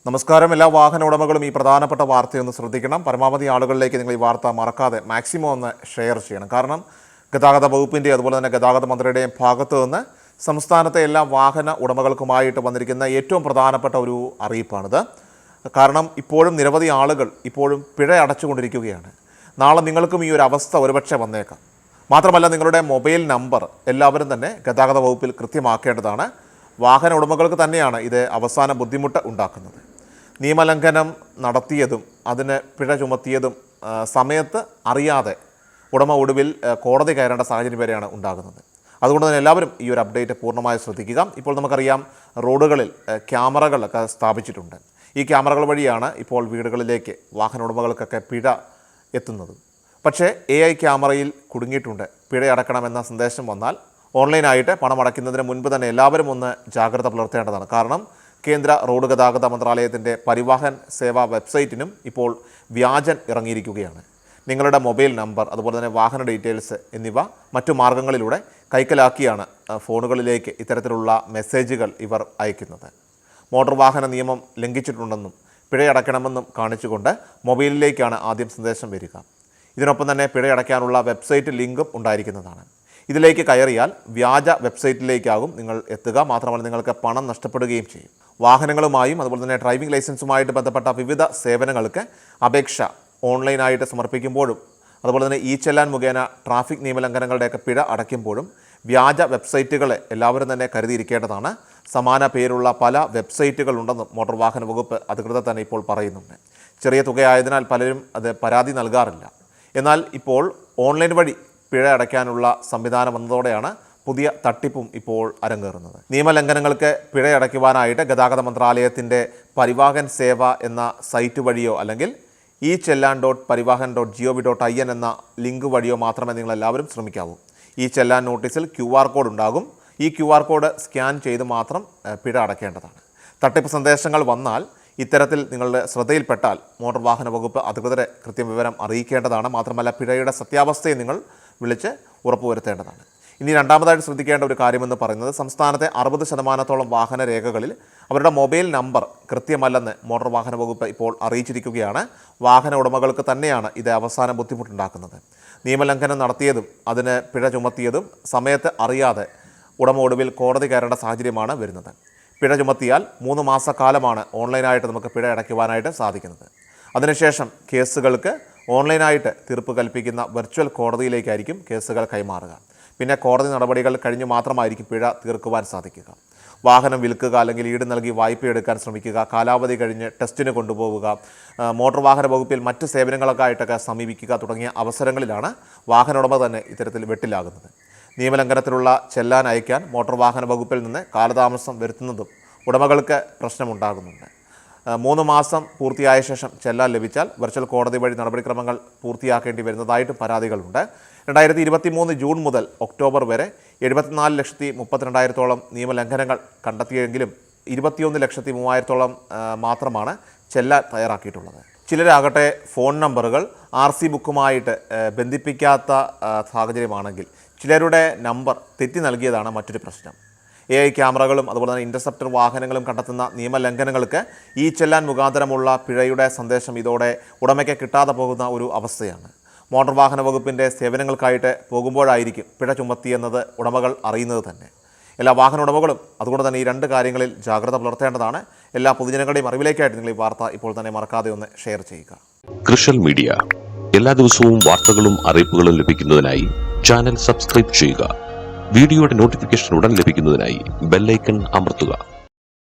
നമസ്കാരം. എല്ലാ വാഹന ഉടമകളും ഈ പ്രധാനപ്പെട്ട വാർത്തയൊന്ന് ശ്രദ്ധിക്കണം. പരമാവധി ആളുകളിലേക്ക് നിങ്ങൾ ഈ വാർത്ത മറക്കാതെ മാക്സിമം ഒന്ന് ഷെയർ ചെയ്യണം. കാരണം ഗതാഗത വകുപ്പിൻ്റെ അതുപോലെ തന്നെ ഗതാഗത മന്ത്രിയുടെയും ഭാഗത്തു നിന്ന് സംസ്ഥാനത്തെ എല്ലാ വാഹന ഉടമകൾക്കുമായിട്ട് വന്നിരിക്കുന്ന ഏറ്റവും പ്രധാനപ്പെട്ട ഒരു അറിയിപ്പാണിത്. കാരണം ഇപ്പോഴും നിരവധി ആളുകൾ ഇപ്പോഴും പിഴ അടച്ചുകൊണ്ടിരിക്കുകയാണ്. നാളെ നിങ്ങൾക്കും ഈ ഒരു അവസ്ഥ ഒരുപക്ഷെ വന്നേക്കാം. മാത്രമല്ല, നിങ്ങളുടെ മൊബൈൽ നമ്പർ എല്ലാവരും തന്നെ ഗതാഗത വകുപ്പിൽ കൃത്യമാക്കേണ്ടതാണ്. വാഹന ഉടമകൾക്ക് തന്നെയാണ് ഇത് അവസാന ബുദ്ധിമുട്ട് ഉണ്ടാക്കുന്നത്. നിയമലംഘനം നടത്തിയതും അതിന് പിഴ ചുമത്തിയതും സമയത്ത് അറിയാതെ ഉടമ ഒടുവിൽ കോടതി കയറേണ്ട സാഹചര്യം വരെയാണ് ഉണ്ടാകുന്നത്. അതുകൊണ്ട് തന്നെ എല്ലാവരും ഈ ഒരു അപ്ഡേറ്റ് പൂർണ്ണമായി ശ്രദ്ധിക്കുക. ഇപ്പോൾ നമുക്കറിയാം, റോഡുകളിൽ ക്യാമറകളൊക്കെ സ്ഥാപിച്ചിട്ടുണ്ട്. ഈ ക്യാമറകൾ വഴിയാണ് ഇപ്പോൾ വീടുകളിലേക്ക് വാഹന ഉടമകൾക്കൊക്കെ പിഴ എത്തുന്നത്. പക്ഷേ AI ക്യാമറയിൽ കുടുങ്ങിയിട്ടുണ്ട്. പിഴ അടക്കണമെന്ന സന്ദേശം വന്നാൽ ഓൺലൈനായിട്ട് പണം അടയ്ക്കുന്നതിന് മുൻപ് തന്നെ എല്ലാവരും ഒന്ന് ജാഗ്രത പുലർത്തേണ്ടതാണ്. കാരണം കേന്ദ്ര റോഡ് ഗതാഗത മന്ത്രാലയത്തിൻ്റെ പരിവാഹൻ സേവാ വെബ്സൈറ്റിനും ഇപ്പോൾ വ്യാജൻ ഇറങ്ങിയിരിക്കുകയാണ്. നിങ്ങളുടെ മൊബൈൽ നമ്പർ അതുപോലെ തന്നെ വാഹന ഡീറ്റെയിൽസ് എന്നിവ മറ്റു മാർഗങ്ങളിലൂടെ കൈക്കലാക്കിയാണ് ഫോണുകളിലേക്ക് ഇത്തരത്തിലുള്ള മെസ്സേജുകൾ ഇവർ അയക്കുന്നത്. മോട്ടോർ വാഹന നിയമം ലംഘിച്ചിട്ടുണ്ടെന്നും പിഴയടയ്ക്കണമെന്നും കാണിച്ചുകൊണ്ട് മൊബൈലിലേക്കാണ് ആദ്യം സന്ദേശം വരിക. ഇതിനൊപ്പം തന്നെ പിഴയടയ്ക്കാനുള്ള വെബ്സൈറ്റ് ലിങ്കും ഉണ്ടായിരിക്കുന്നതാണ്. ഇതിലേക്ക് കയറിയാൽ വ്യാജ വെബ്സൈറ്റിലേക്കാകും നിങ്ങൾ എത്തുക. മാത്രമല്ല, നിങ്ങൾക്ക് പണം നഷ്ടപ്പെടുകയും ചെയ്യും. വാഹനങ്ങളുമായും അതുപോലെ തന്നെ ഡ്രൈവിംഗ് ലൈസൻസുമായിട്ട് ബന്ധപ്പെട്ട വിവിധ സേവനങ്ങൾക്ക് അപേക്ഷ ഓൺലൈനായിട്ട് സമർപ്പിക്കുമ്പോഴും അതുപോലെ തന്നെ ചെല്ലാൻ മുഖേന ട്രാഫിക് നിയമലംഘനങ്ങളുടെയൊക്കെ പിഴ അടയ്ക്കുമ്പോഴും വ്യാജ വെബ്സൈറ്റുകളെ എല്ലാവരും തന്നെ കരുതിയിരിക്കേണ്ടതാണ്. സമാന പേരുള്ള പല വെബ്സൈറ്റുകളുണ്ടെന്നും മോട്ടോർ വാഹന വകുപ്പ് അധികൃതർ തന്നെ ഇപ്പോൾ പറയുന്നുണ്ട്. ചെറിയ തുകയായതിനാൽ പലരും അത് പരാതി നൽകാറില്ല. എന്നാൽ ഇപ്പോൾ ഓൺലൈൻ വഴി പിഴ അടയ്ക്കാനുള്ള സംവിധാനം വന്നതോടെയാണ് പുതിയ തട്ടിപ്പും ഇപ്പോൾ അരങ്ങേറുന്നത്. നിയമലംഘനങ്ങൾക്ക് പിഴ അടയ്ക്കുവാനായിട്ട് ഗതാഗത മന്ത്രാലയത്തിൻ്റെ പരിവാഹൻ സേവ എന്ന സൈറ്റ് വഴിയോ അല്ലെങ്കിൽ ചെല്ലാൻ.പരിവാഹൻ.gov.in എന്ന ലിങ്ക് വഴിയോ മാത്രമേ നിങ്ങളെല്ലാവരും ശ്രമിക്കാവൂ. ചെല്ലാൻ നോട്ടീസിൽ QR കോഡ് ഉണ്ടാകും. ഈ QR കോഡ് സ്കാൻ ചെയ്ത് മാത്രം പിഴ അടയ്ക്കേണ്ടതാണ്. തട്ടിപ്പ് സന്ദേശങ്ങൾ വന്നാൽ ഇത്തരത്തിൽ നിങ്ങളുടെ ശ്രദ്ധയിൽപ്പെട്ടാൽ മോട്ടോർ വാഹന വകുപ്പ് അധികൃതരെ കൃത്യം വിവരം അറിയിക്കേണ്ടതാണ്. മാത്രമല്ല, പിഴയുടെ സത്യാവസ്ഥയെ നിങ്ങൾ വിളിച്ച് ഉറപ്പുവരുത്തേണ്ടതാണ്. ഇനി രണ്ടാമതായിട്ട് ശ്രദ്ധിക്കേണ്ട ഒരു കാര്യമെന്ന് പറയുന്നത്, സംസ്ഥാനത്തെ 60% വാഹന രേഖകളിൽ അവരുടെ മൊബൈൽ നമ്പർ കൃത്യമല്ലെന്ന് മോട്ടോർ വാഹന വകുപ്പ് ഇപ്പോൾ അറിയിച്ചിരിക്കുകയാണ്. വാഹന ഉടമകൾക്ക് തന്നെയാണ് ഇത് അവസാന ബുദ്ധിമുട്ടുണ്ടാക്കുന്നത്. നിയമലംഘനം നടത്തിയതും അതിന് പിഴ ചുമത്തിയതും സമയത്ത് അറിയാതെ ഉടമ ഒടുവിൽ കോടതി കയറേണ്ട സാഹചര്യമാണ് വരുന്നത്. പിഴ ചുമത്തിയാൽ 3 മാസക്കാലമാണ് ഓൺലൈനായിട്ട് നമുക്ക് പിഴ അടയ്ക്കുവാനായിട്ട് സാധിക്കുന്നത്. അതിനുശേഷം കേസുകൾക്ക് ഓൺലൈനായിട്ട് തീർപ്പ് കൽപ്പിക്കുന്ന വെർച്വൽ കോടതിയിലേക്കായിരിക്കും കേസുകൾ കൈമാറുക. പിന്നെ കോടതി നടപടികൾ കഴിഞ്ഞ് മാത്രമായിരിക്കും പിഴ തീർക്കുവാൻ സാധിക്കുക. വാഹനം വിൽക്കുക അല്ലെങ്കിൽ ഈട് നൽകി വായ്പ എടുക്കാൻ ശ്രമിക്കുക, കാലാവധി കഴിഞ്ഞ് ടെസ്റ്റിന് കൊണ്ടുപോവുക, മോട്ടോർ വാഹന വകുപ്പിൽ മറ്റ് സേവനങ്ങൾക്കായിട്ടൊക്കെ സമീപിക്കുക തുടങ്ങിയ അവസരങ്ങളിലാണ് വാഹന ഉടമ തന്നെ ഇത്തരത്തിൽ വെട്ടിലാകുന്നത്. നിയമലംഘനത്തിലുള്ള ചെല്ലാൻ അയക്കാൻ മോട്ടോർ വാഹന വകുപ്പിൽ നിന്ന് കാലതാമസം വരുത്തുന്നതും ഉടമകൾക്ക് പ്രശ്നമുണ്ടാകുന്നുണ്ട്. 3 മാസം പൂർത്തിയായ ശേഷം ചെല്ലാൻ ലഭിച്ചാൽ വെർച്വൽ കോടതി വഴി നടപടിക്രമങ്ങൾ പൂർത്തിയാക്കേണ്ടി വരുന്നതായിട്ട് പരാതികളുണ്ട്. 2023 ജൂൺ മുതൽ ഒക്ടോബർ വരെ 74,32,000 നിയമലംഘനങ്ങൾ കണ്ടെത്തിയെങ്കിലും 21,03,000 മാത്രമാണ് ചെല്ലാൻ തയ്യാറാക്കിയിട്ടുള്ളത്. ചിലരാകട്ടെ ഫോൺ നമ്പറുകൾ RC ബുക്കുമായിട്ട് ബന്ധിപ്പിക്കാത്ത സാഹചര്യമാണെങ്കിൽ ചിലരുടെ നമ്പർ തെറ്റി നൽകിയതാണ് മറ്റൊരു പ്രശ്നം. AI ക്യാമറകളും അതുപോലെ തന്നെ ഇൻ്റർസെപ്റ്റർ വാഹനങ്ങളും കണ്ടെത്തുന്ന നിയമലംഘനങ്ങൾക്ക് ചെല്ലാൻ മുഖാന്തരമുള്ള പിഴയുടെ സന്ദേശം ഇതോടെ ഉടമയ്ക്ക് കിട്ടാതെ പോകുന്ന ഒരു അവസ്ഥയാണ്. മോട്ടോർ വാഹന വകുപ്പിൻ്റെ സേവനങ്ങൾക്കായിട്ട് പോകുമ്പോഴായിരിക്കും പിഴ ചുമത്തിയെന്നത് ഉടമകൾ അറിയുന്നത് തന്നെ. എല്ലാ വാഹന ഉടമകളും അതുകൊണ്ട് തന്നെ ഈ 2 കാര്യങ്ങളിൽ ജാഗ്രത പുലർത്തേണ്ടതാണ്. എല്ലാ പൊതുജനങ്ങളുടെയും അറിവിലേക്കായിട്ട് നിങ്ങൾ ഈ വാർത്ത ഇപ്പോൾ തന്നെ മറക്കാതെ ഒന്ന് ഷെയർ ചെയ്യുക. കൃഷൽ മീഡിയ എല്ലാ ദിവസവും വാർത്തകളും അറിയിപ്പുകളും ലഭിക്കുന്നതിനായി ചാനൽ സബ്സ്ക്രൈബ് ചെയ്യുക. വീഡിയോയുടെ നോട്ടിഫിക്കേഷൻ ഉടൻ ലഭിക്കുന്നതിനായി ബെല്ലൈക്കൺ അമർത്തുക.